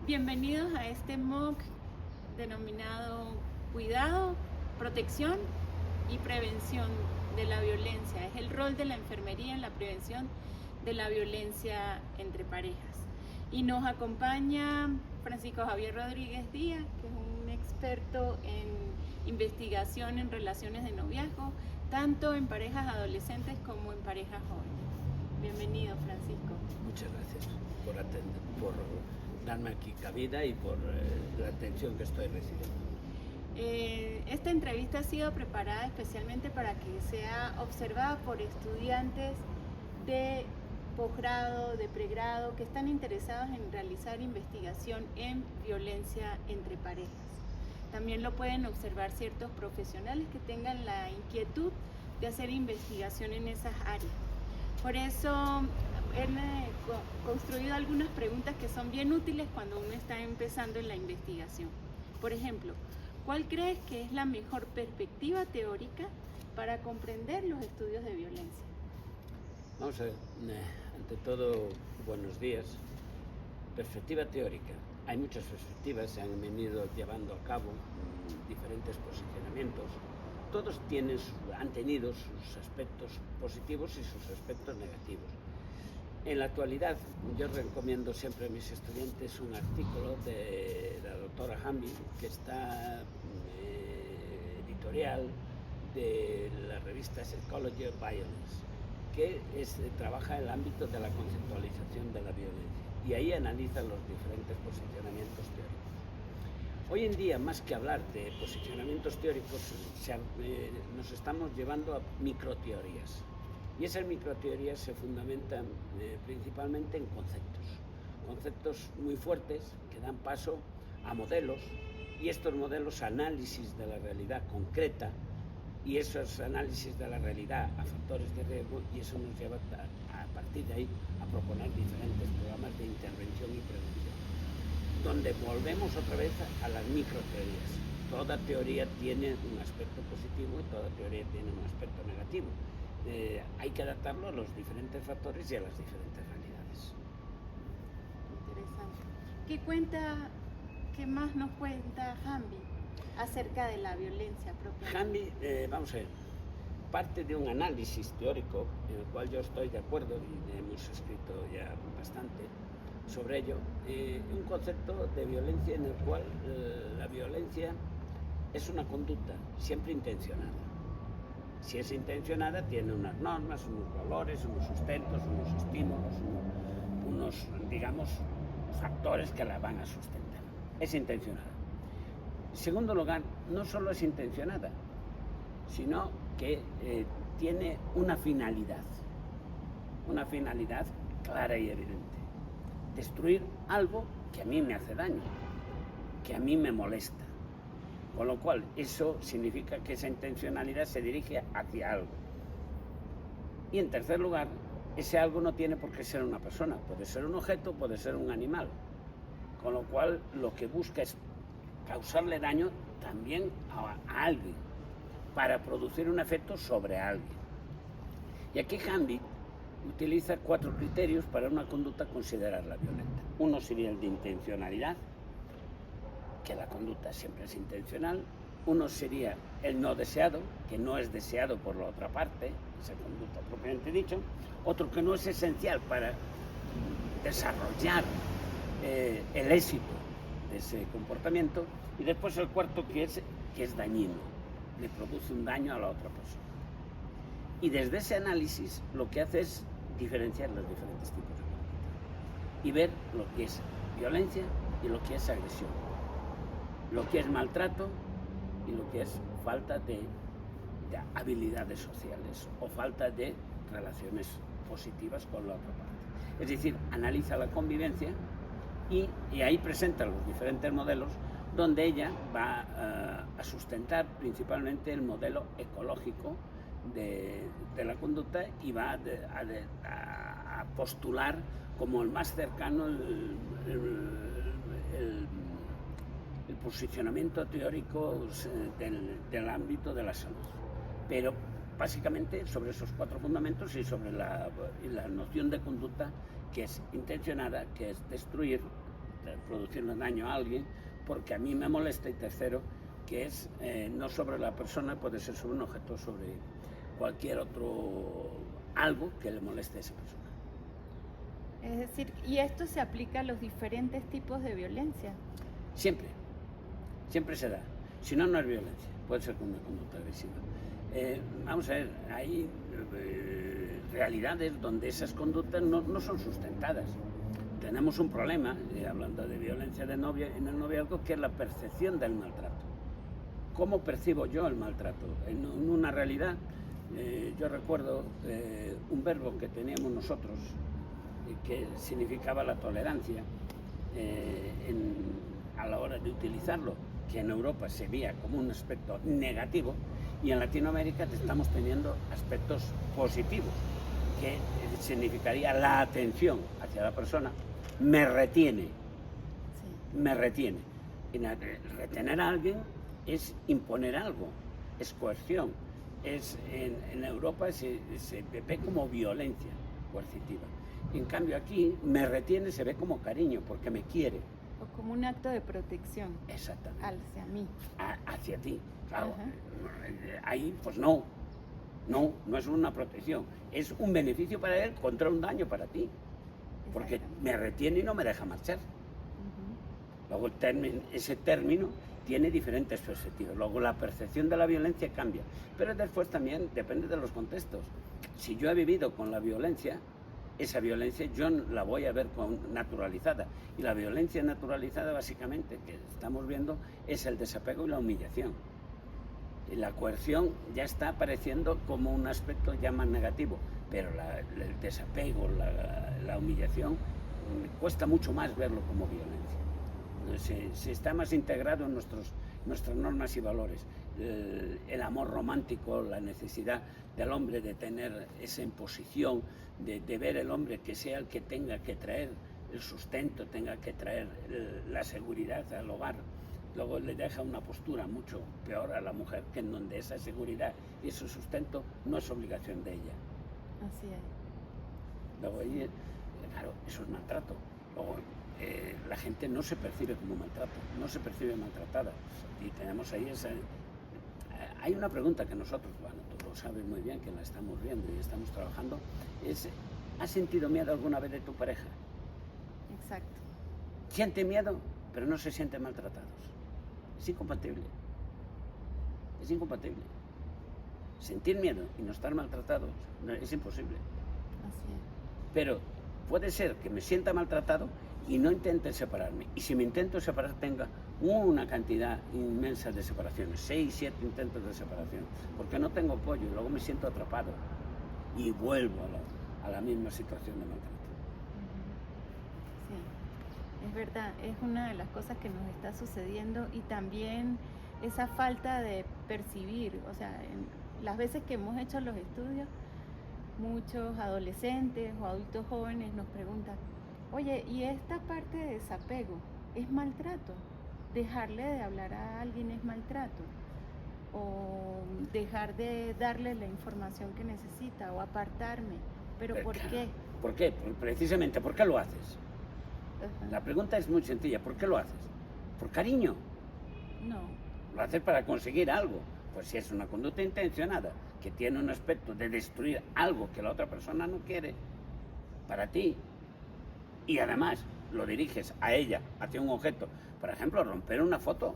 Bienvenidos a este MOOC denominado Cuidado, Protección y Prevención de la Violencia. Es el rol de la enfermería en la prevención de la violencia entre parejas. Y nos acompaña Francisco Javier Rodríguez Díaz, que es un experto en investigación en relaciones de noviazgo, tanto en parejas adolescentes como en parejas jóvenes. Bienvenido, Francisco. Muchas gracias por darme aquí cabida y por la atención que estoy recibiendo. Esta entrevista ha sido preparada especialmente para que sea observada por estudiantes de posgrado, de pregrado, que están interesados en realizar investigación en violencia entre parejas. También lo pueden observar ciertos profesionales que tengan la inquietud de hacer investigación en esas áreas. Por eso he construido algunas preguntas que son bien útiles cuando uno está empezando en la investigación. Por ejemplo, ¿cuál crees que es la mejor perspectiva teórica para comprender los estudios de violencia? Vamos a ver, ante todo, buenos días. Perspectiva teórica. Hay muchas perspectivas, se han venido llevando a cabo diferentes posicionamientos. Todos han tenido sus aspectos positivos y sus aspectos negativos. En la actualidad, yo recomiendo siempre a mis estudiantes un artículo de la doctora Hamby, que está editorial de la revista Psychology of Violence, que trabaja en el ámbito de la conceptualización de la violencia, y ahí analiza los diferentes posicionamientos teóricos. Hoy en día, más que hablar de posicionamientos teóricos, nos estamos llevando a microteorías. Y esas microteorías se fundamentan principalmente en conceptos muy fuertes que dan paso a modelos, y estos modelos análisis de la realidad concreta, y esos análisis de la realidad a factores de riesgo, y eso nos lleva a partir de ahí a proponer diferentes programas de intervención y prevención, donde volvemos otra vez a las microteorías. Toda teoría tiene un aspecto positivo y toda teoría tiene un aspecto negativo. Hay que adaptarlo a los diferentes factores y a las diferentes realidades. Interesante. ¿Qué más nos cuenta Hamby acerca de la violencia propia? Hamby, vamos a ver, parte de un análisis teórico en el cual yo estoy de acuerdo, y hemos escrito ya bastante sobre ello, un concepto de violencia en el cual la violencia es una conducta siempre intencionada. Si es intencionada, tiene unas normas, unos valores, unos sustentos, unos estímulos, unos, digamos, factores que la van a sustentar. Es intencionada. En segundo lugar, no solo es intencionada, sino que tiene una finalidad clara y evidente. Destruir algo que a mí me hace daño, que a mí me molesta. Con lo cual, eso significa que esa intencionalidad se dirige hacia algo. Y en tercer lugar, ese algo no tiene por qué ser una persona, puede ser un objeto, puede ser un animal. Con lo cual, lo que busca es causarle daño también a alguien, para producir un efecto sobre alguien. Y aquí Hamby utiliza 4 criterios para una conducta considerarla violenta. Uno sería el de intencionalidad, que la conducta siempre es intencional. Uno sería el no deseado, que no es deseado por la otra parte, esa conducta propiamente dicho. Otro que no es esencial para desarrollar el éxito de ese comportamiento. Y después el cuarto, que es dañino, le produce un daño a la otra persona. Y desde ese análisis lo que hace es diferenciar los diferentes tipos de conducta y ver lo que es violencia y lo que es agresión, lo que es maltrato y lo que es falta de habilidades sociales o falta de relaciones positivas con la otra parte. Es decir, analiza la convivencia y ahí presenta los diferentes modelos, donde ella va a sustentar principalmente el modelo ecológico de la conducta, y va a postular como el más cercano el posicionamiento teórico del ámbito de la salud, pero básicamente sobre esos 4 fundamentos y sobre la noción de conducta que es intencionada, que es destruir, producirle daño a alguien porque a mí me molesta, y tercero, que es no sobre la persona, puede ser sobre un objeto, sobre cualquier otro algo que le moleste a esa persona. Es decir, ¿y esto se aplica a los diferentes tipos de violencia? Siempre se da. Si no, no es violencia, puede ser con una conducta agresiva. Vamos a ver, hay realidades donde esas conductas no son sustentadas. Tenemos un problema, hablando de violencia en el noviazgo, que es la percepción del maltrato. ¿Cómo percibo yo el maltrato? En una realidad, yo recuerdo un verbo que teníamos nosotros, que significaba la tolerancia, a la hora de utilizarlo, que en Europa se veía como un aspecto negativo, y en Latinoamérica estamos teniendo aspectos positivos, que significaría la atención hacia la persona, me retiene. Y retener a alguien es imponer algo, es coerción. En Europa se ve como violencia coercitiva. En cambio aquí, me retiene se ve como cariño, porque me quiere. O como un acto de protección. Exactamente. Hacia mí. Hacia ti, claro. Ahí, pues no es una protección. Es un beneficio para él contra un daño para ti. Porque me retiene y no me deja marchar. Luego ese término tiene diferentes perspectivas. Luego la percepción de la violencia cambia. Pero después también depende de los contextos. Si yo he vivido con la violencia, esa violencia yo la voy a ver naturalizada. Y la violencia naturalizada, básicamente, que estamos viendo, es el desapego y la humillación. Y la coerción ya está apareciendo como un aspecto ya más negativo, pero el desapego, la humillación, cuesta mucho más verlo como violencia. Se está más integrado en nuestras normas y valores. El amor romántico, la necesidad del hombre de tener esa imposición, de ver el hombre que sea el que tenga que traer el sustento, tenga que traer la seguridad al hogar. Luego le deja una postura mucho peor a la mujer, que en donde esa seguridad y ese sustento no es obligación de ella. Así es. Luego, claro, eso es maltrato. Luego, la gente no se percibe como maltrato, no se percibe maltratada. Y tenemos ahí hay una pregunta que nosotros, bueno, tú lo sabes muy bien, que la estamos viendo y estamos trabajando, es: ¿has sentido miedo alguna vez de tu pareja? Exacto. Siente miedo, pero no se sienten maltratados. Es incompatible. Es incompatible. Sentir miedo y no estar maltratados es imposible. Así es. Pero puede ser que me sienta maltratado y no intente separarme. Y si me intento separar, tenga una cantidad inmensa de separaciones, 6, 7 intentos de separación, porque no tengo apoyo y luego me siento atrapado y vuelvo a la misma situación de maltrato. Sí, es verdad, es una de las cosas que nos está sucediendo, y también esa falta de percibir, o sea, las veces que hemos hecho los estudios, muchos adolescentes o adultos jóvenes nos preguntan: oye, ¿y esta parte de desapego es maltrato? ¿Dejarle de hablar a alguien es maltrato? ¿O dejar de darle la información que necesita? ¿O apartarme? ¿Pero por qué? ¿Por qué? Precisamente, ¿por qué lo haces? Ajá. La pregunta es muy sencilla: ¿por qué lo haces? ¿Por cariño? No. ¿Lo haces para conseguir algo? Pues si es una conducta intencionada, que tiene un aspecto de destruir algo que la otra persona no quiere para ti, y además lo diriges a ella, hacia un objeto, por ejemplo, romper una foto,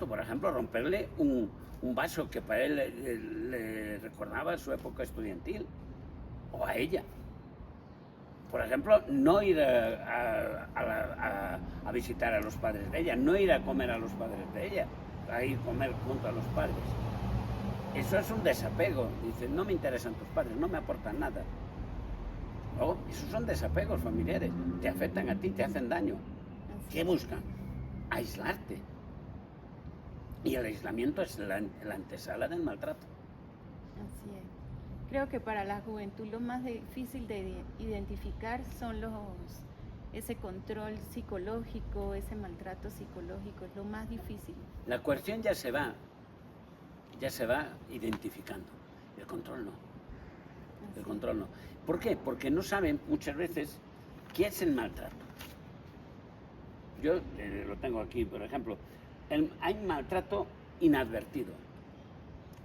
por ejemplo, romperle un vaso que para él le recordaba su época estudiantil, o a ella. Por ejemplo, no ir a visitar a los padres de ella, no ir a comer a los padres de ella, a ir a comer junto a los padres. Eso es un desapego. Dice: no me interesan tus padres, no me aportan nada. No, esos son desapegos familiares, te afectan a ti, te hacen daño. ¿Qué buscan? Aislarte. Y el aislamiento es la antesala del maltrato. Así es. Creo que para la juventud lo más difícil de identificar son ese control psicológico, ese maltrato psicológico, es lo más difícil. La coerción ya se va identificando, el control no. El control no. ¿Por qué? Porque no saben muchas veces qué es el maltrato. Yo lo tengo aquí, por ejemplo, hay maltrato inadvertido,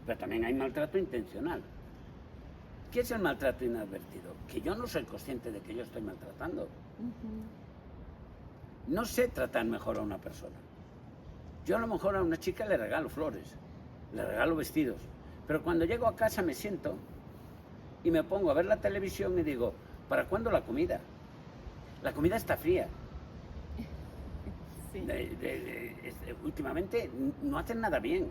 pero también hay maltrato intencional. ¿Qué es el maltrato inadvertido? Que yo no soy consciente de que yo estoy maltratando. No sé tratar mejor a una persona. Yo a lo mejor a una chica le regalo flores, le regalo vestidos, pero cuando llego a casa me siento y me pongo a ver la televisión y digo, ¿para cuándo la comida? La comida está fría. Sí. Últimamente no hacen nada bien.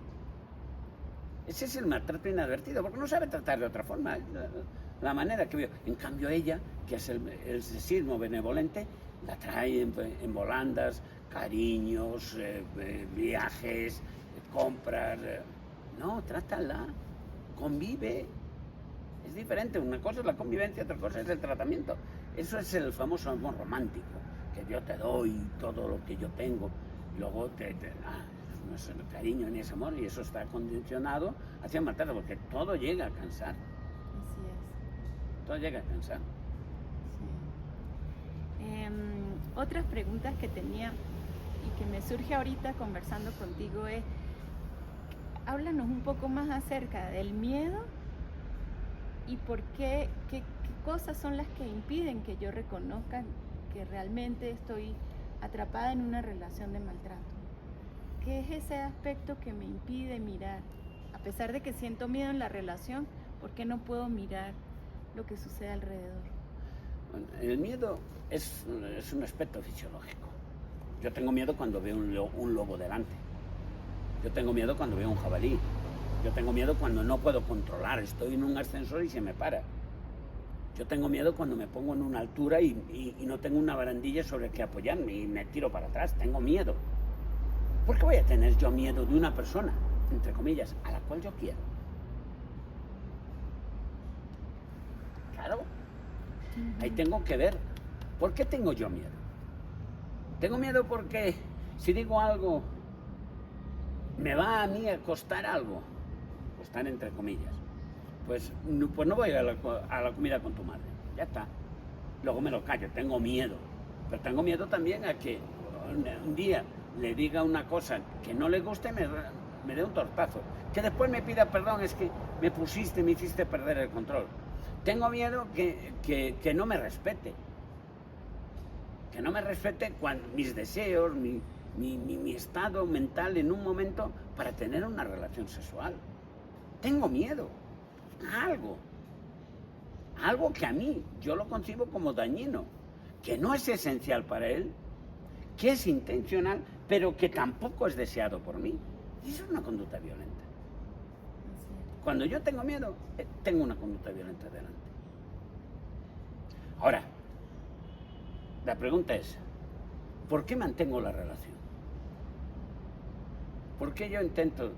Ese es el maltrato inadvertido, porque no sabe tratar de otra forma. La manera que veo. En cambio ella, que es el sexismo benevolente, la trae en volandas, cariños, viajes, compras. No, trátala, convive. Es diferente, una cosa es la convivencia, otra cosa es el tratamiento. Eso es el famoso amor romántico, que yo te doy todo lo que yo tengo, y luego no es el cariño ni ese amor, y eso está condicionado hacia maltrato, porque todo llega a cansar. Así es. Todo llega a cansar. Sí. Otras preguntas que tenía y que me surge ahorita conversando contigo es, háblanos un poco más acerca del miedo y por qué cosas son las que impiden que yo reconozca que realmente estoy atrapada en una relación de maltrato. ¿Qué es ese aspecto que me impide mirar? A pesar de que siento miedo en la relación, ¿por qué no puedo mirar lo que sucede alrededor? Bueno, el miedo es un aspecto fisiológico. Yo tengo miedo cuando veo un lobo delante. Yo tengo miedo cuando veo un jabalí. Yo tengo miedo cuando no puedo controlar. Estoy en un ascensor y se me para. Yo tengo miedo cuando me pongo en una altura y no tengo una barandilla sobre que apoyarme y me tiro para atrás. Tengo miedo. ¿Por qué voy a tener yo miedo de una persona, entre comillas, a la cual yo quiero? Claro. Ahí tengo que ver. ¿Por qué tengo yo miedo? Tengo miedo porque si digo algo, me va a mí a costar algo. Costar entre comillas. Pues no voy a la comida con tu madre. Ya está. Luego me lo callo. Tengo miedo. Pero tengo miedo también a que un día le diga una cosa que no le guste y me dé un tortazo. Que después me pida perdón, es que me hiciste perder el control. Tengo miedo que no me respete. Que no me respete mis deseos, mi estado mental en un momento para tener una relación sexual. Tengo miedo a algo que a mí yo lo concibo como dañino, que no es esencial para él, que es intencional, pero que tampoco es deseado por mí. Y eso es una conducta violenta. Cuando yo tengo miedo, tengo una conducta violenta delante. Ahora, la pregunta es, ¿por qué mantengo la relación? ¿Por qué yo intento?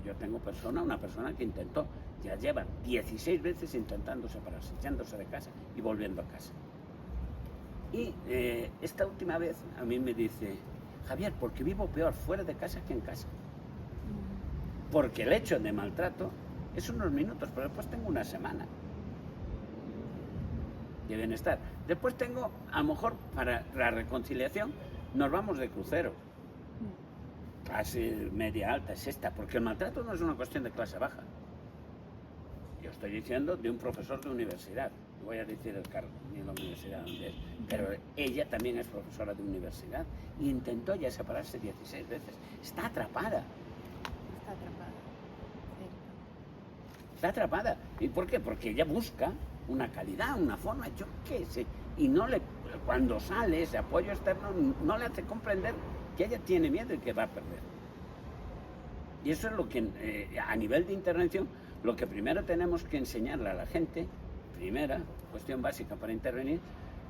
Yo tengo una persona que intentó, ya lleva 16 veces intentando separarse, echándose de casa y volviendo a casa. Y esta última vez a mí me dice, Javier, porque vivo peor fuera de casa que en casa. Porque el hecho de maltrato es unos minutos, pero después tengo una semana de bienestar. Después tengo, a lo mejor para la reconciliación, nos vamos de crucero. Clase media alta es esta, porque el maltrato no es una cuestión de clase baja. Yo estoy diciendo de un profesor de universidad, no voy a decir el cargo ni la universidad donde es, pero ella también es profesora de universidad y intentó ya separarse 16 veces. Está atrapada. Está atrapada. ¿Y por qué? Porque ella busca una calidad, una forma, yo qué sé, y cuando sale ese apoyo externo no le hace comprender que ella tiene miedo y que va a perder. Y eso es lo que a nivel de intervención, lo que primero tenemos que enseñarle a la gente, primera cuestión básica para intervenir,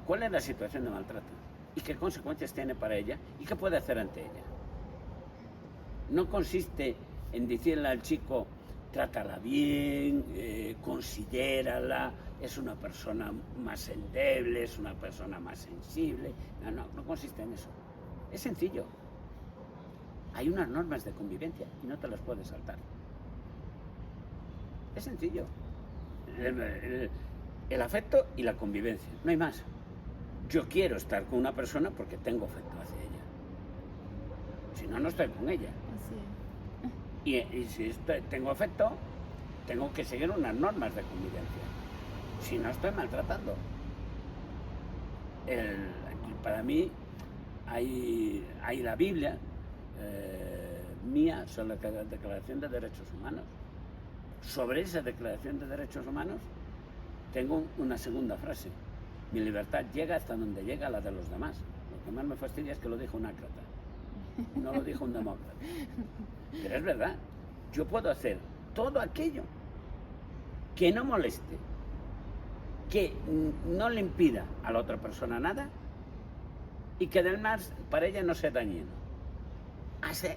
cuál es la situación de maltrato y qué consecuencias tiene para ella y qué puede hacer ante ella. No consiste en decirle al chico, trátala bien, considérala, es una persona más endeble, es una persona más sensible. No consiste en eso. Es sencillo. Hay unas normas de convivencia y no te las puedes saltar. Es sencillo. El afecto y la convivencia, no hay más. Yo quiero estar con una persona porque tengo afecto hacia ella. Si no, no estoy con ella. Así es. Y si tengo afecto, tengo que seguir unas normas de convivencia. Si no, estoy maltratando. Para mí hay la Biblia mía sobre la Declaración de Derechos Humanos. Sobre esa Declaración de Derechos Humanos tengo una segunda frase. Mi libertad llega hasta donde llega la de los demás. Lo que más me fastidia es que lo dijo un ácrata, no lo dijo un demócrata. Pero es verdad, yo puedo hacer todo aquello que no moleste, que no le impida a la otra persona nada y que además para ella no sea dañino.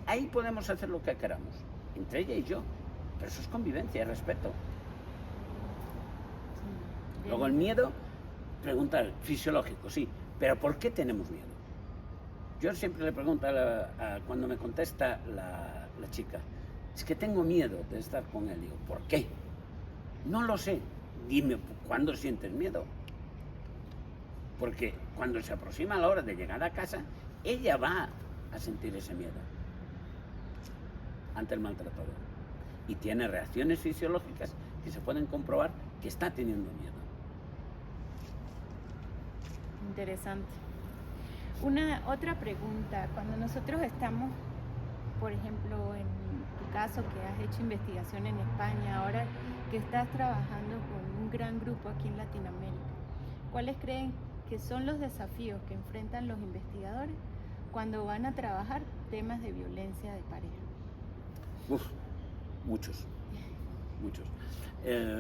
Ahí podemos hacer lo que queramos, entre ella y yo, pero eso es convivencia y respeto. Sí. Luego el miedo, preguntar, fisiológico, sí, pero ¿por qué tenemos miedo? Yo siempre le pregunto cuando me contesta la chica, es que tengo miedo de estar con él. Digo, ¿por qué? No lo sé. Dime, ¿cuándo sientes miedo? Porque cuando se aproxima la hora de llegar a casa, ella va a sentir ese miedo ante el maltratador. Y tiene reacciones fisiológicas que se pueden comprobar que está teniendo miedo. Interesante. Otra pregunta, cuando nosotros estamos, por ejemplo, en tu caso que has hecho investigación en España, ahora que estás trabajando con un gran grupo aquí en Latinoamérica, ¿cuáles creen que son los desafíos que enfrentan los investigadores cuando van a trabajar temas de violencia de pareja? Muchos.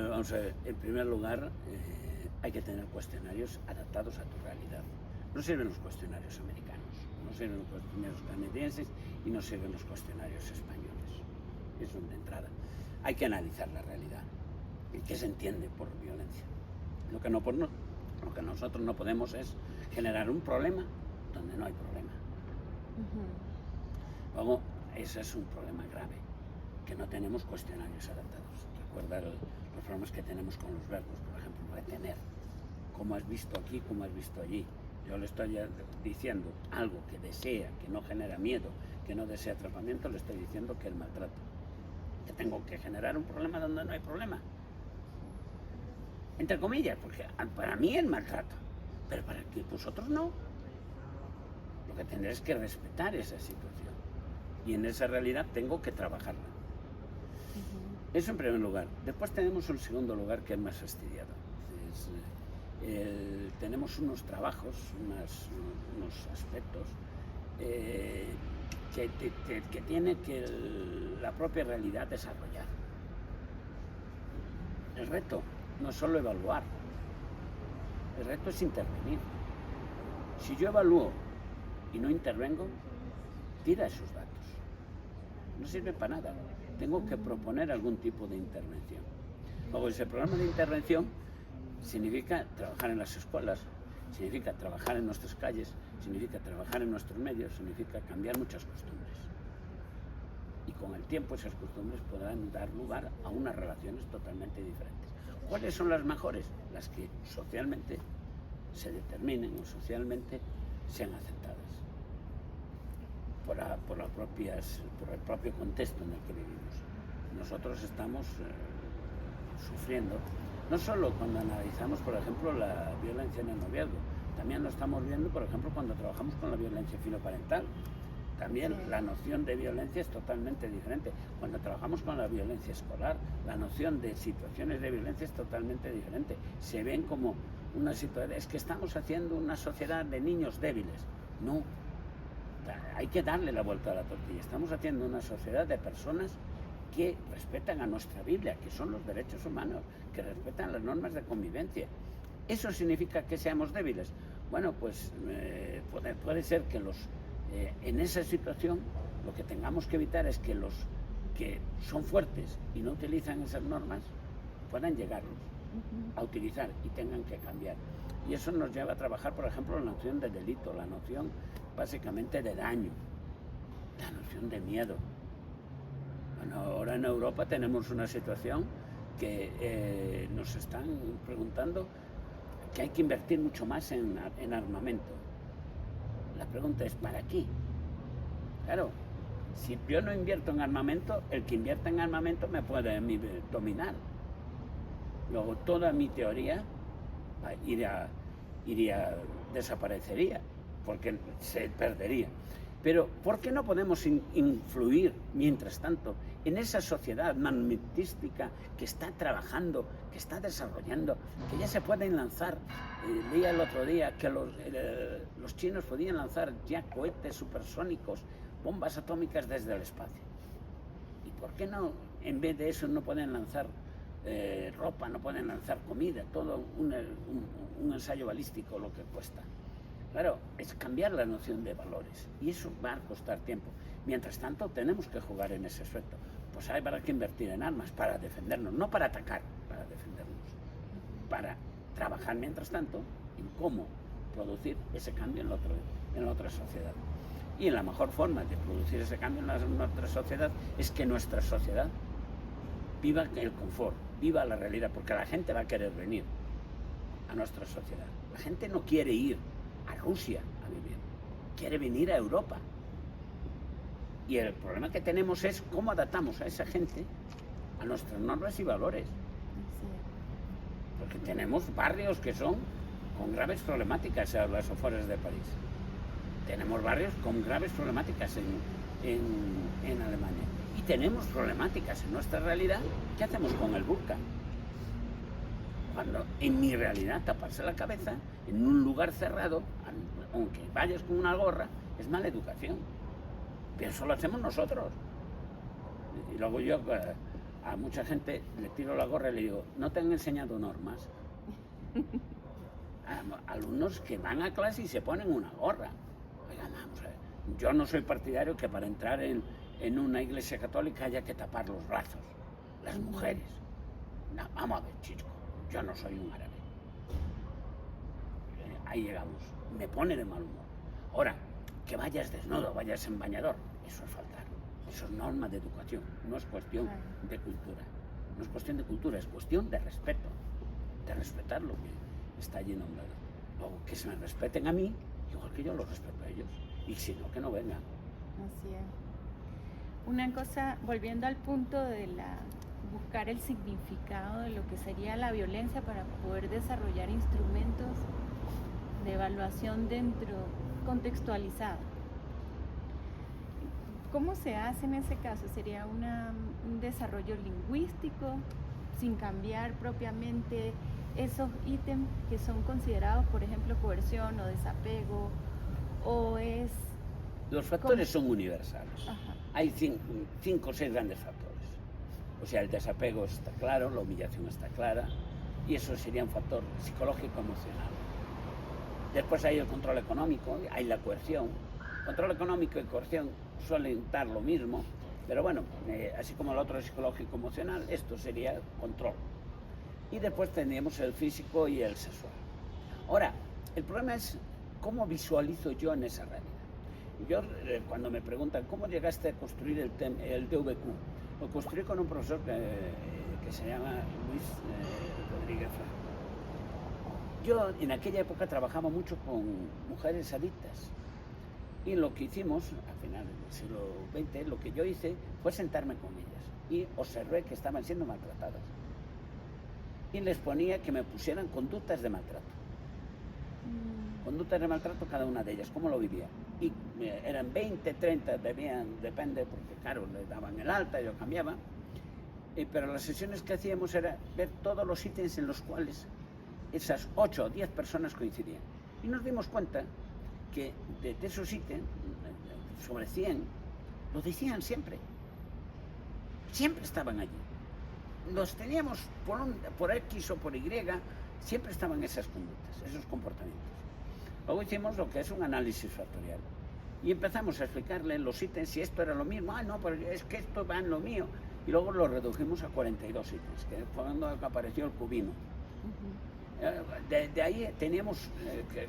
Vamos a ver, en primer lugar, hay que tener cuestionarios adaptados a tu realidad. No sirven los cuestionarios americanos, no sirven los cuestionarios canadienses y no sirven los cuestionarios españoles. Eso de entrada. Hay que analizar la realidad. ¿Qué se entiende por violencia? Lo que nosotros no podemos es generar un problema donde no hay problema. Luego, ese es un problema grave, que no tenemos cuestionarios adaptados. Recuerda los problemas que tenemos con los verbos, por ejemplo, retener. ¿Cómo has visto aquí? ¿Cómo has visto allí? Yo le estoy diciendo algo que desea, que no genera miedo, que no desea atrapamiento, le estoy diciendo que es maltrato. Que tengo que generar un problema donde no hay problema. Entre comillas, porque para mí es maltrato, pero para que vosotros no. Lo que tendré es que respetar esa situación. Y en esa realidad tengo que trabajarla. Eso en primer lugar. Después tenemos un segundo lugar que es más fastidiado. Tenemos unos trabajos, unos aspectos que tiene que la propia realidad desarrollar. El reto no es solo evaluar, el reto es intervenir. Si yo evalúo y no intervengo, tira esos datos. No sirve para nada. Tengo que proponer algún tipo de intervención. Luego, ese programa de intervención significa trabajar en las escuelas, significa trabajar en nuestras calles, significa trabajar en nuestros medios, significa cambiar muchas costumbres. Y con el tiempo esas costumbres podrán dar lugar a unas relaciones totalmente diferentes. ¿Cuáles son las mejores? Las que socialmente se determinen o socialmente sean aceptadas por el propio contexto en el que vivimos. Nosotros estamos sufriendo, no solo cuando analizamos, por ejemplo, la violencia en el noviazgo, también lo estamos viendo, por ejemplo, cuando trabajamos con la violencia filoparental. También la noción de violencia es totalmente diferente. Cuando trabajamos con la violencia escolar, la noción de situaciones de violencia es totalmente diferente. Se ven como una situación, es que estamos haciendo una sociedad de niños débiles. No, hay que darle la vuelta a la tortilla. Estamos haciendo una sociedad de personas que respetan a nuestra Biblia, que son los derechos humanos, que respetan las normas de convivencia. ¿Eso significa que seamos débiles? Bueno, pues puede ser que en esa situación lo que tengamos que evitar es que los que son fuertes y no utilizan esas normas puedan llegarlos a utilizar y tengan que cambiar. Y eso nos lleva a trabajar, por ejemplo, la noción de delito, la noción básicamente de daño, la noción de miedo. Bueno, ahora en Europa tenemos una situación que nos están preguntando que hay que invertir mucho más en armamento. La pregunta es, ¿para qué? Claro, Si yo no invierto en armamento, el que invierta en armamento me puede a mí dominar. Luego toda mi teoría desaparecería, porque se perdería. Pero ¿por qué no podemos influir, mientras tanto, en esa sociedad magnetística que está trabajando, que está desarrollando, que ya se pueden lanzar? Leía el otro día que los chinos podían lanzar ya cohetes supersónicos, bombas atómicas desde el espacio. ¿Y por qué no, en vez de eso, no pueden lanzar ropa, no pueden lanzar comida, todo un ensayo balístico lo que cuesta? Claro, es cambiar la noción de valores y eso va a costar tiempo. Mientras tanto, tenemos que jugar en ese aspecto. Pues hay para que invertir en armas, para defendernos, no para atacar, para defendernos. Para trabajar, mientras tanto, en cómo producir ese cambio en la otra sociedad. Y la mejor forma de producir ese cambio en la otra sociedad es que nuestra sociedad viva el confort, viva la realidad, porque la gente va a querer venir a nuestra sociedad. La gente no quiere ir a Rusia a vivir, quiere venir a Europa. Y el problema que tenemos es cómo adaptamos a esa gente a nuestras normas y valores. Porque tenemos barrios que son con graves problemáticas a las afueras de París. Tenemos barrios con graves problemáticas en Alemania. Y tenemos problemáticas en nuestra realidad. ¿Qué hacemos con el burka? Cuando en mi realidad taparse la cabeza en un lugar cerrado, aunque vayas con una gorra, es mala educación. Pero eso lo hacemos nosotros. Y luego yo a mucha gente le tiro la gorra y le digo, ¿no te han enseñado normas? Alumnos que van a clase y se ponen una gorra. Oigan, vamos a ver. Yo no soy partidario que para entrar en una iglesia católica haya que tapar los brazos, las mujeres. No, vamos a ver, chico, yo no soy un árabe. Ahí llegamos. Me pone de mal humor. Ahora, que vayas desnudo, vayas en bañador, eso es faltar. Eso es norma de educación, no es cuestión de cultura. No es cuestión de cultura, es cuestión de respeto. De respetar lo que está allí nombrado. Luego, que se me respeten a mí, igual que yo los respeto a ellos. Y si no, que no vengan. Así es. Una cosa, volviendo al punto de buscar el significado de lo que sería la violencia para poder desarrollar instrumentos de evaluación contextualizado. ¿Cómo se hace en ese caso? ¿Sería un desarrollo lingüístico sin cambiar propiamente esos ítems que son considerados, por ejemplo, coerción o desapego? ¿O es...? Los factores son universales. Ajá. Hay 5 o 6 grandes factores. O sea, el desapego está claro, la humillación está clara, y eso sería un factor psicológico emocional. Después hay el control económico, hay la coerción. Control económico y coerción suelen dar lo mismo, pero bueno, así como el otro es psicológico emocional, esto sería control. Y después tendríamos el físico y el sexual. Ahora, el problema es cómo visualizo yo en esa realidad. Yo, cuando me preguntan cómo llegaste a construir el DVQ, lo construí con un profesor que se llama Luis Rodríguez Franco. Yo en aquella época trabajaba mucho con mujeres adictas y lo que hicimos a finales del siglo XX, lo que yo hice fue sentarme con ellas y observé que estaban siendo maltratadas y les ponía que me pusieran conductas de maltrato. Conductas de maltrato cada una de ellas, cómo lo vivían. Y eran 20, 30, depende, porque claro, le daban el alta, yo cambiaba. Pero las sesiones que hacíamos era ver todos los ítems en los cuales esas 8 o 10 personas coincidían. Y nos dimos cuenta que de esos ítems, sobre 100, lo decían siempre. Siempre estaban allí. Los teníamos por X o por Y, siempre estaban esas conductas, esos comportamientos. Luego hicimos lo que es un análisis factorial y empezamos a explicarle los ítems si esto era lo mismo. No, pero es que esto va en lo mío. Y luego lo redujimos a 42 ítems, que fue cuando apareció el cubino. De ahí teníamos,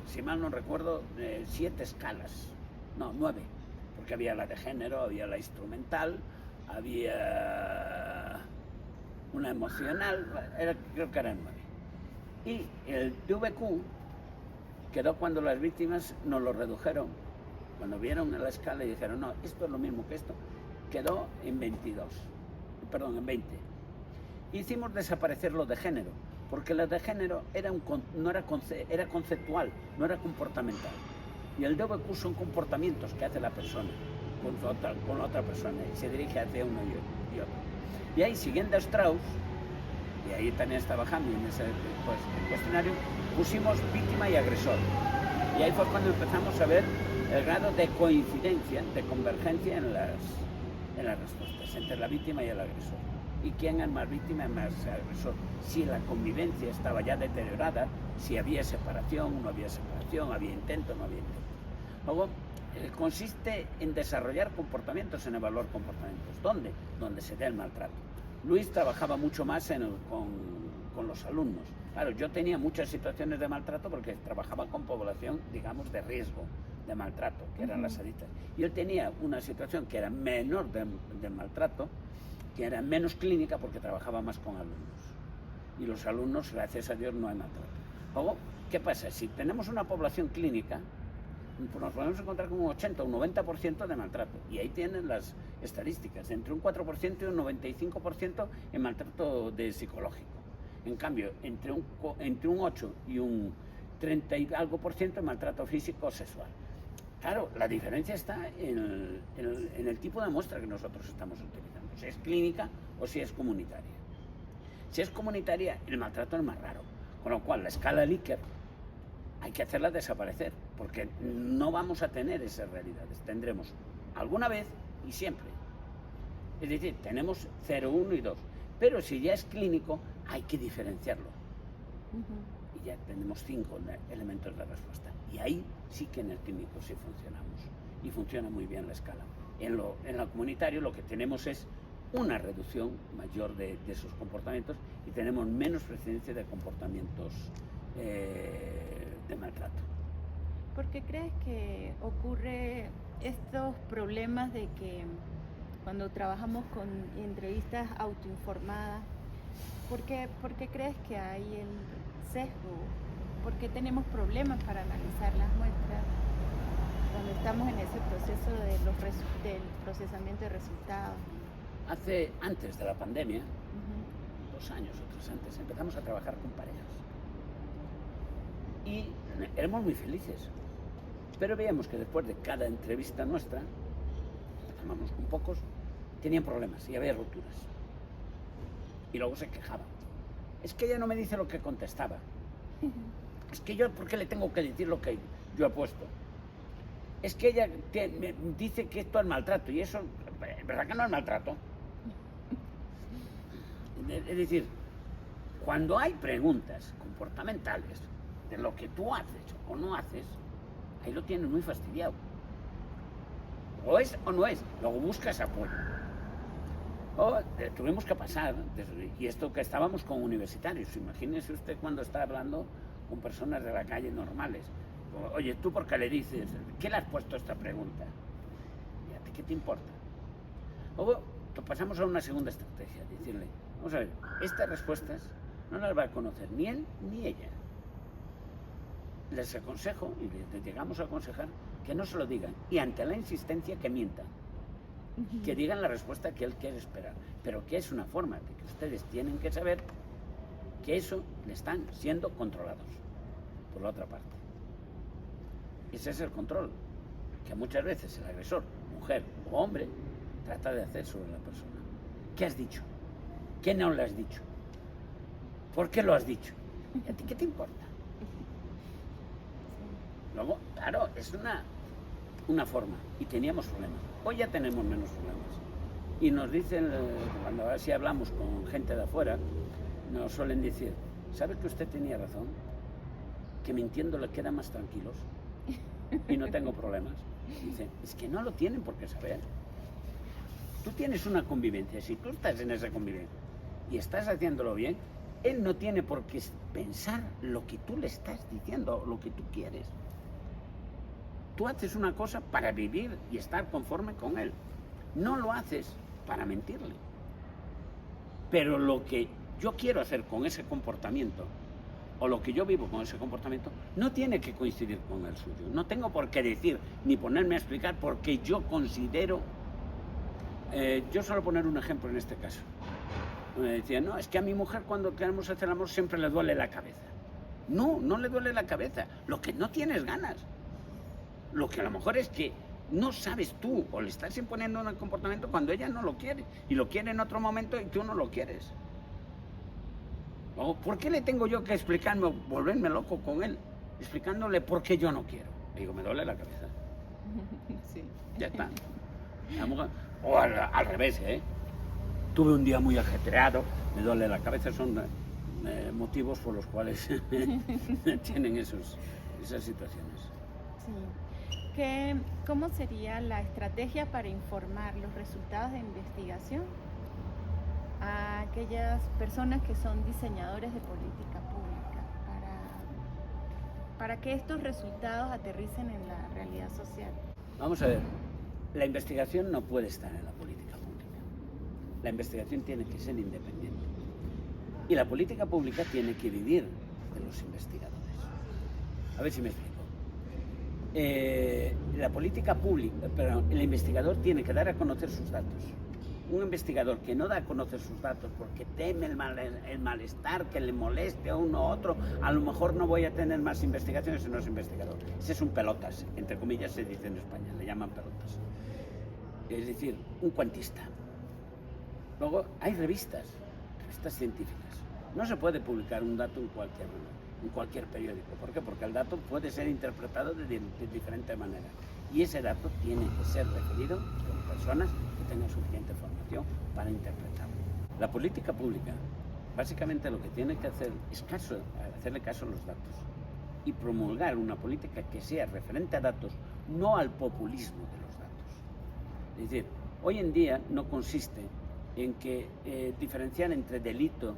si mal no recuerdo, 7 escalas, no, 9, porque había la de género, había la instrumental, había una emocional, creo que eran 9. Y el DVQ quedó cuando las víctimas nos lo redujeron Cuando vieron la escala y dijeron, no, esto es lo mismo que esto, quedó en 22, perdón, en 20. Hicimos desaparecer lo de género, porque lo de género era era conceptual, no era comportamental. Y el DVQ son comportamientos que hace la persona con la otra persona y se dirige hacia uno y otro. Y ahí, siguiendo a Strauss, y ahí también estaba Hamil en ese cuestionario, pusimos víctima y agresor. Y ahí fue cuando empezamos a ver el grado de coincidencia, de convergencia en las respuestas entre la víctima y el agresor. Y quién es más víctima y más agresor. Si la convivencia estaba ya deteriorada, si había separación, no había separación, había intento, no había intento. Luego, consiste en desarrollar comportamientos, en evaluar comportamientos. ¿Dónde? Donde se da el maltrato. Luis trabajaba mucho más con los alumnos. Claro, yo tenía muchas situaciones de maltrato porque trabajaba con población, digamos, de riesgo de maltrato, que eran las adictas. Y él tenía una situación que era menor de maltrato, que era menos clínica porque trabajaba más con alumnos. Y los alumnos, gracias a Dios, no hay maltrato. Luego, ¿qué pasa? Si tenemos una población clínica, pues nos podemos encontrar con un 80 o un 90% de maltrato. Y ahí tienen las estadísticas, entre un 4% y un 95% en maltrato psicológico. En cambio, entre un 8 y un 30 y algo por ciento en maltrato físico o sexual. Claro, la diferencia está en el tipo de muestra que nosotros estamos utilizando, si es clínica o si es comunitaria. Si es comunitaria, el maltrato es más raro, con lo cual la escala Likert hay que hacerla desaparecer, porque no vamos a tener esas realidades, tendremos alguna vez y siempre. Es decir, tenemos 0, 1 y 2, pero si ya es clínico hay que diferenciarlo. Y ya tenemos 5 elementos de respuesta. Y ahí sí que en el clínico sí funcionamos. Y funciona muy bien la escala. En lo comunitario lo que tenemos es una reducción mayor de esos comportamientos y tenemos menos precedencia de comportamientos de maltrato. ¿Por qué crees que ocurre estos problemas de que cuando trabajamos con entrevistas autoinformadas, ¿por qué crees que hay el sesgo? ¿Por qué tenemos problemas para analizar las muestras cuando estamos en ese proceso del procesamiento de resultados? Antes de la pandemia, 2 años o 3 antes, empezamos a trabajar con parejas. Y éramos muy felices. Pero veíamos que después de cada entrevista nuestra, empezamos con pocos, tenían problemas y había rupturas. Y luego se quejaban. Es que ella no me dice lo que contestaba. Es que yo, ¿por qué le tengo que decir lo que yo he puesto? Es que ella me dice que esto es maltrato y eso, ¿verdad que no es maltrato? Es decir, cuando hay preguntas comportamentales de lo que tú haces o no haces, ahí lo tienes muy fastidiado. O es o no es, luego buscas apoyo. Tuvimos que pasar, y esto que estábamos con universitarios, imagínese usted cuando está hablando con personas de la calle normales. Oye, ¿tú por qué le dices? ¿Qué le has puesto esta pregunta? ¿Y a ti qué te importa? Luego pasamos a una segunda estrategia, decirle, vamos a ver, estas respuestas no las va a conocer ni él ni ella. Les aconsejo, y les llegamos a aconsejar, que no se lo digan, y ante la insistencia que mientan. Que digan la respuesta que él quiere esperar, pero que es una forma de que ustedes tienen que saber que eso le están siendo controlados por la otra parte. Ese es el control que muchas veces el agresor, mujer o hombre, trata de hacer sobre la persona. ¿Qué has dicho? ¿Qué no le has dicho? ¿Por qué lo has dicho? ¿Y a ti qué te importa? Luego, claro, es una forma, y teníamos problemas. Hoy ya tenemos menos problemas. Y nos dicen, cuando así hablamos con gente de afuera, nos suelen decir, ¿sabe que usted tenía razón? Que mintiendo le quedan más tranquilos y no tengo problemas. Dicen, es que no lo tienen por qué saber. Tú tienes una convivencia, si tú estás en esa convivencia y estás haciéndolo bien, él no tiene por qué pensar lo que tú le estás diciendo, lo que tú quieres. Tú haces una cosa para vivir y estar conforme con él. No lo haces para mentirle. Pero lo que yo quiero hacer con ese comportamiento o lo que yo vivo con ese comportamiento no tiene que coincidir con el suyo. No tengo por qué decir ni ponerme a explicar porque yo considero... yo suelo poner un ejemplo en este caso. Me decía, no, es que a mi mujer cuando queremos hacer el amor siempre le duele la cabeza. No, no le duele la cabeza. Lo que no tienes ganas. Lo que a lo mejor es que no sabes tú o le estás imponiendo un comportamiento cuando ella no lo quiere y lo quiere en otro momento y tú no lo quieres. ¿Por qué le tengo yo que explicarme, volverme loco con él, explicándole por qué yo no quiero? Le digo, me duele la cabeza. Sí. Ya está. O al revés, ¿eh? Tuve un día muy ajetreado, me duele la cabeza, son motivos por los cuales tienen esas situaciones. Sí. ¿Cómo sería la estrategia para informar los resultados de investigación a aquellas personas que son diseñadores de política pública para que estos resultados aterricen en la realidad social? Vamos a ver, la investigación no puede estar en la política pública. La investigación tiene que ser independiente. Y la política pública tiene que vivir de los investigadores. A ver si me explico. La política pública, pero el investigador tiene que dar a conocer sus datos. Un investigador que no da a conocer sus datos porque teme el malestar, que le moleste a uno u otro, a lo mejor no voy a tener más investigaciones si no es investigador. Ese es un pelotas, entre comillas se dice en España, le llaman pelotas. Es decir, un cuantista. Luego hay revistas científicas. No se puede publicar un dato en cualquier periódico. ¿Por qué? Porque el dato puede ser interpretado de diferente manera. Y ese dato tiene que ser referido por personas que tengan suficiente formación para interpretarlo. La política pública, básicamente lo que tiene que hacer es hacerle caso a los datos y promulgar una política que sea referente a datos, no al populismo de los datos. Es decir, hoy en día no consiste en que diferenciar entre delito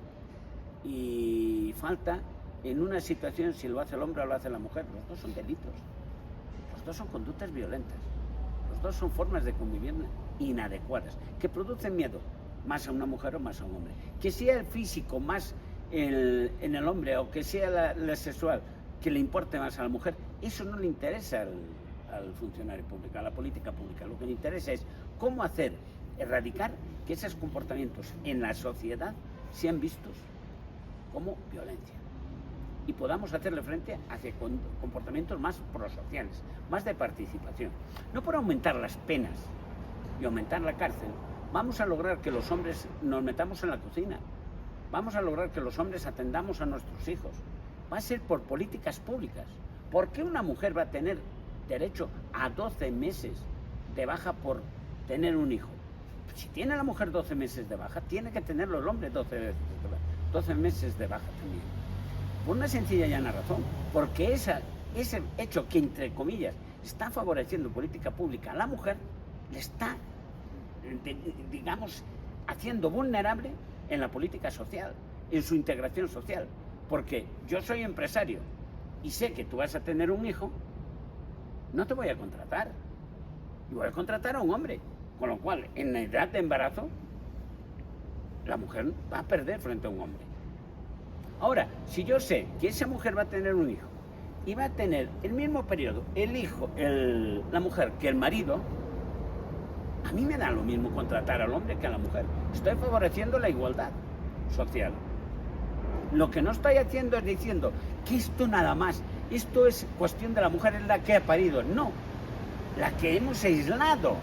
y falta en una situación si lo hace el hombre o lo hace la mujer. Los dos son delitos, los dos son conductas violentas, los dos son formas de convivir inadecuadas, que producen miedo, más a una mujer o más a un hombre. Que sea el físico más en el hombre o que sea la sexual que le importe más a la mujer, eso no le interesa al funcionario público, a la política pública. Lo que le interesa es cómo erradicar que esos comportamientos en la sociedad sean vistos como violencia y podamos hacerle frente hacia comportamientos más prosociales, más de participación. No por aumentar las penas y aumentar la cárcel, vamos a lograr que los hombres nos metamos en la cocina, vamos a lograr que los hombres atendamos a nuestros hijos. Va a ser por políticas públicas. ¿Por qué una mujer va a tener derecho a 12 meses de baja por tener un hijo? Si tiene la mujer 12 meses de baja, tiene que tenerlo el hombre 12 meses de baja también. Por una sencilla y llana razón, porque ese hecho que, entre comillas, está favoreciendo política pública a la mujer, le está, digamos, haciendo vulnerable en la política social, en su integración social. Porque yo soy empresario y sé que tú vas a tener un hijo, no te voy a contratar. Y voy a contratar a un hombre. Con lo cual, en la edad de embarazo, la mujer va a perder frente a un hombre. Ahora, si yo sé que esa mujer va a tener un hijo y va a tener el mismo periodo, la mujer que el marido, a mí me da lo mismo contratar al hombre que a la mujer. Estoy favoreciendo la igualdad social. Lo que no estoy haciendo es diciendo que esto nada más, esto es cuestión de la mujer, es la que ha parido. No, la que hemos aislado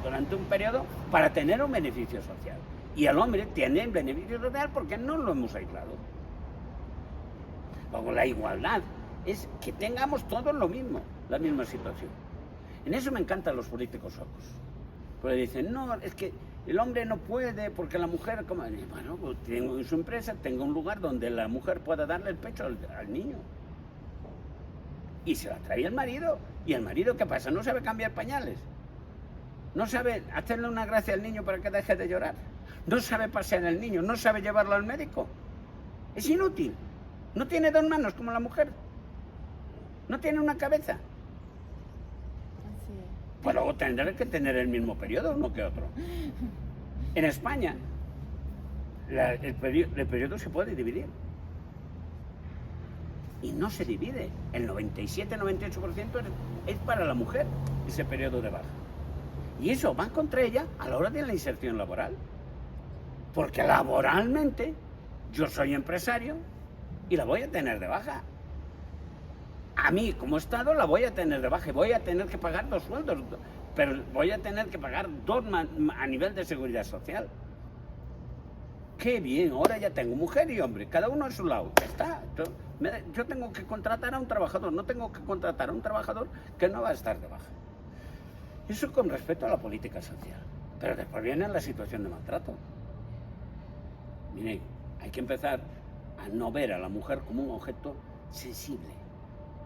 durante un periodo para tener un beneficio social. Y el hombre tiene el beneficio social porque no lo hemos aislado. Luego la igualdad es que tengamos todos lo mismo, la misma situación. En eso me encantan los políticos socos. Porque dicen, no, es que el hombre no puede porque la mujer, como, bueno, pues tengo en su empresa, tengo un lugar donde la mujer pueda darle el pecho al niño. Y se la trae el marido. ¿Y el marido qué pasa? ¿No sabe cambiar pañales? ¿No sabe hacerle una gracia al niño para que deje de llorar? ¿No sabe pasear al niño? ¿No sabe llevarlo al médico? Es inútil. No tiene dos manos como la mujer. No tiene una cabeza. Así es. Pues luego tendrá que tener el mismo periodo uno que otro. En España, el periodo se puede dividir. y no se divide. El 97-98% es para la mujer ese periodo de baja. Y eso va contra ella a la hora de la inserción laboral. Porque laboralmente yo soy empresario y la voy a tener de baja. A mí, como Estado, la voy a tener de baja y voy a tener que pagar 2 sueldos, pero voy a tener que pagar 2 a nivel de seguridad social. Qué bien, ahora ya tengo mujer y hombre, cada uno a su lado. Ya está. Yo tengo que contratar a un trabajador, no tengo que contratar a un trabajador que no va a estar de baja. Eso con respecto a la política social. Pero después viene la situación de maltrato. Miren, hay que empezar a no ver a la mujer como un objeto sensible,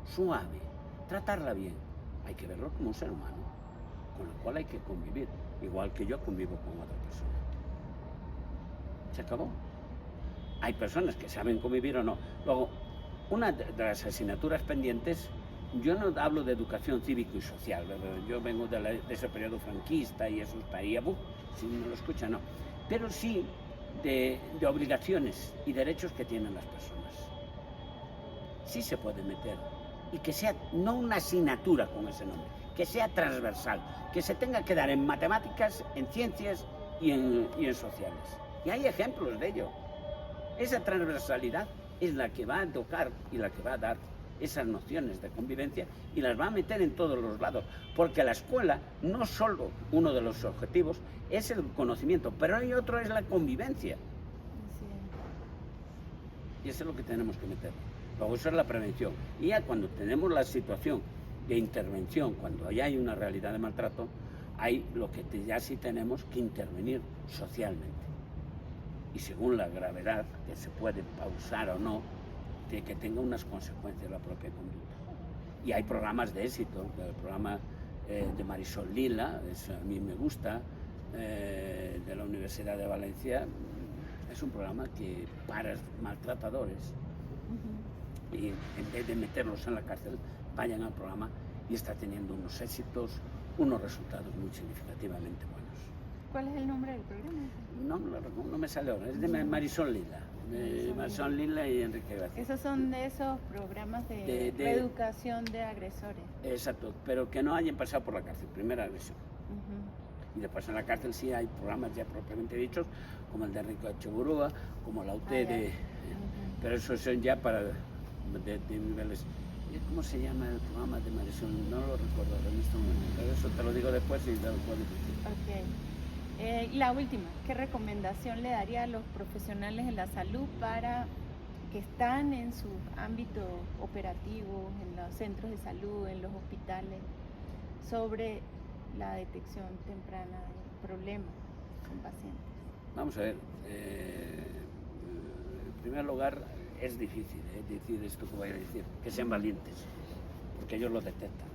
suave, tratarla bien. Hay que verlo como un ser humano, con el cual hay que convivir, igual que yo convivo con otra persona. Se acabó. Hay personas que saben convivir o no. Luego, una de las asignaturas pendientes, yo no hablo de educación cívico y social, yo vengo de ese periodo franquista y eso está ahí, si no lo escucha, no. Pero sí de obligaciones y derechos que tienen las personas. Sí se puede meter, y que sea no una asignatura con ese nombre, que sea transversal, que se tenga que dar en matemáticas, en ciencias y en sociales. Y hay ejemplos de ello. Esa transversalidad es la que va a tocar y la que va a dar esas nociones de convivencia y las va a meter en todos los lados, porque la escuela no solo uno de los objetivos es el conocimiento, pero hay otro, es la convivencia. Y eso es lo que tenemos que meter. Luego eso es la prevención. Y ya cuando tenemos la situación de intervención, cuando ya hay una realidad de maltrato, hay lo que ya sí tenemos que intervenir socialmente. Y según la gravedad, que se puede pausar o no, de que tenga unas consecuencias la propia conducta. Y hay programas de éxito, el programa de Marisol Lila, a mí me gusta, de la Universidad de Valencia, es un programa que para maltratadores, y en vez de meterlos en la cárcel, vayan al programa y está teniendo unos éxitos, unos resultados muy significativamente buenos. ¿Cuál es el nombre del programa? No me sale ahora, es de Marisol Lila. Marisol Lila y Enrique Gracia. Esos son de esos programas de reeducación de agresores. Exacto, pero que no hayan pasado por la cárcel, primera agresión. Y después en la cárcel sí hay programas ya propiamente dichos, como el de Enrique Echeburúa, como la UT pero esos son ya para de niveles. ¿Cómo se llama el programa de Marisol? No lo recuerdo en este momento, pero eso te lo digo después y te lo puedo decir. La última, ¿qué recomendación le daría a los profesionales de la salud para que están en su ámbito operativo, en los centros de salud, en los hospitales, sobre la detección temprana de problemas con pacientes? Vamos a ver, en primer lugar es difícil decir esto que voy a decir, que sean valientes, porque ellos lo detectan.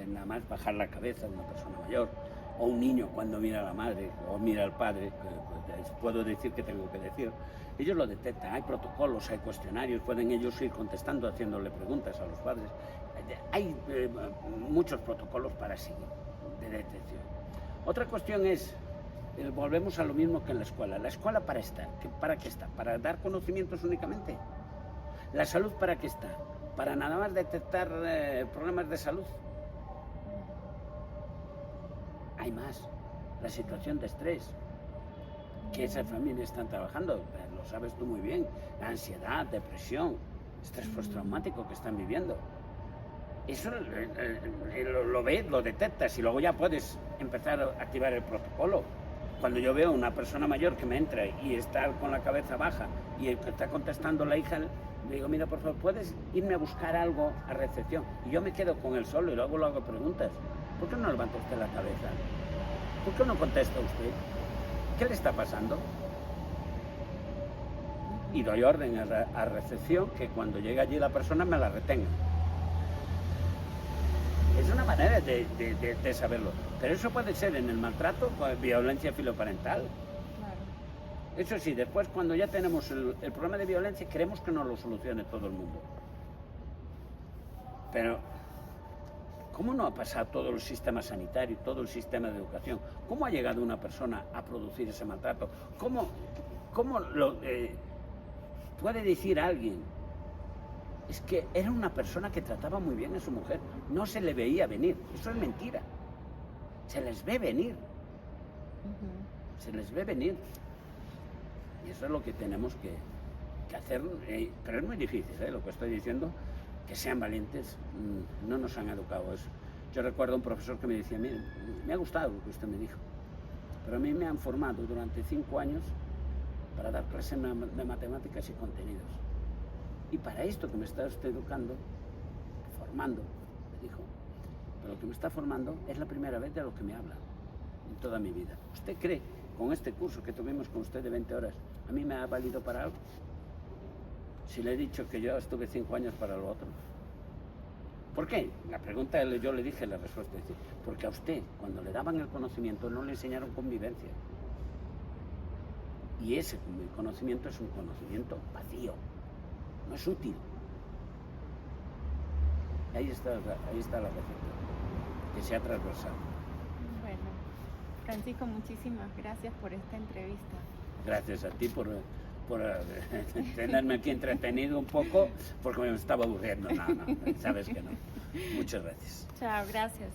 Nada más bajar la cabeza de una persona mayor, o un niño cuando mira a la madre o mira al padre, puedo decir que tengo que decir, ellos lo detectan, hay protocolos, hay cuestionarios, pueden ellos ir contestando, haciéndole preguntas a los padres, hay muchos protocolos para seguir de detección. Otra cuestión es, volvemos a lo mismo que en la escuela ¿para qué está? ¿Para dar conocimientos únicamente? ¿La salud para qué está? ¿Para nada más detectar problemas de salud? Hay más, la situación de estrés que esas familias están trabajando, lo sabes tú muy bien, la ansiedad, depresión, estrés postraumático que están viviendo. Eso lo ves, lo detectas y luego ya puedes empezar a activar el protocolo. Cuando yo veo a una persona mayor que me entra y está con la cabeza baja y está contestando la hija, le digo, mira, por favor, ¿puedes irme a buscar algo a recepción? Y yo me quedo con él solo y luego le hago preguntas. ¿Por qué no levanta usted la cabeza? ¿Por qué no contesta usted? ¿Qué le está pasando? Y doy orden a recepción que cuando llegue allí la persona me la retenga. Es una manera de saberlo. Pero eso puede ser en el maltrato, violencia filoparental. Claro. Eso sí, después cuando ya tenemos el problema de violencia, queremos que nos lo solucione todo el mundo. Pero ¿cómo no ha pasado todo el sistema sanitario, todo el sistema de educación? ¿Cómo ha llegado una persona a producir ese maltrato? ¿Cómo puede decir alguien es que era una persona que trataba muy bien a su mujer. No se le veía venir. Eso es mentira. Se les ve venir. Se les ve venir. Y eso es lo que tenemos que hacer. Pero es muy difícil, lo que estoy diciendo. Que sean valientes. No nos han educado eso. Yo recuerdo a un profesor que me decía, mire, me ha gustado lo que usted me dijo, pero a mí me han formado durante 5 años para dar clases de matemáticas y contenidos. Y para esto que me está usted educando, formando, me dijo, pero lo que me está formando es la primera vez de lo que me habla en toda mi vida. ¿Usted cree, con este curso que tuvimos con usted de 20 horas, a mí me ha valido para algo? Si le he dicho que yo estuve 5 años para lo otro. ¿Por qué? La pregunta yo le dije, la respuesta es porque a usted, cuando le daban el conocimiento, no le enseñaron convivencia. Y ese conocimiento es un conocimiento vacío, no es útil. Ahí está la receta, que sea transversal. Bueno, Francisco, muchísimas gracias por esta entrevista. Gracias a ti por tenerme aquí entretenido un poco, porque me estaba aburriendo. No, sabes que no. Muchas gracias. Chao, gracias.